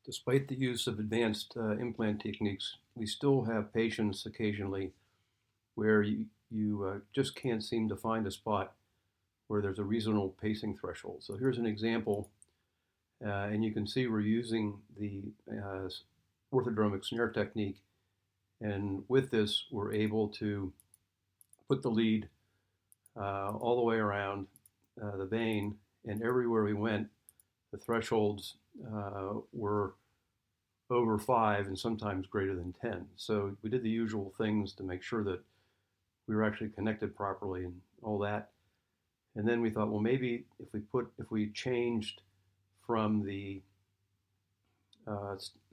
Despite the use of advanced implant techniques, we still have patients occasionally where you just can't seem to find a spot where there's a reasonable pacing threshold. So here's an example, and you can see we're using the orthodromic snare technique, and with this we're able to put the lead all the way around the vein, and everywhere we went, the thresholds were over 5 and sometimes greater than 10. So we did the usual things to make sure that we were actually connected properly and all that. And then we thought, well, maybe if we changed from the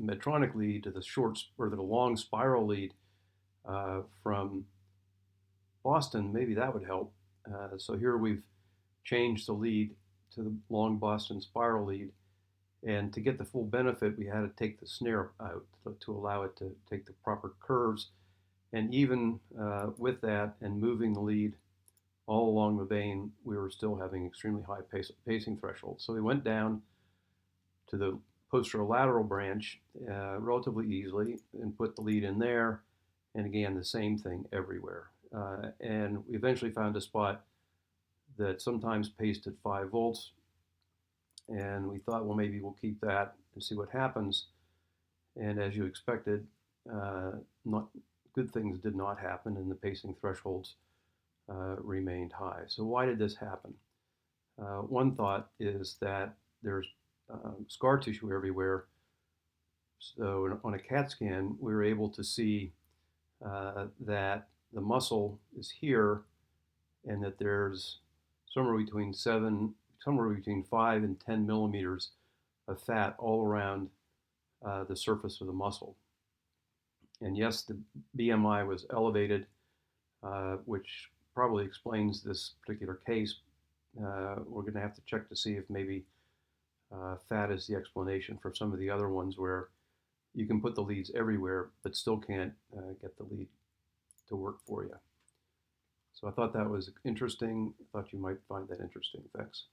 Medtronic lead to the short or the long spiral lead from Boston, maybe that would help. So here we've changed the lead to the long Boston spiral lead. And to get the full benefit, we had to take the snare out to allow it to take the proper curves. And even with that and moving the lead all along the vein, we were still having extremely high pacing thresholds. So we went down to the posterolateral branch relatively easily and put the lead in there. And again, the same thing everywhere. And we eventually found a spot that sometimes paced at 5 volts. And we thought, well, maybe we'll keep that and see what happens. And as you expected, not good things did not happen, and the pacing thresholds remained high. So why did this happen? One thought is that there's scar tissue everywhere. So on a CAT scan, we were able to see that the muscle is here, and that there's somewhere between 5 and 10 millimeters of fat all around the surface of the muscle. And yes, the BMI was elevated, which probably explains this particular case. We're going to have to check to see if maybe fat is the explanation for some of the other ones where you can put the leads everywhere but still can't get the lead to work for you. So I thought that was interesting. I thought you might find that interesting. Thanks.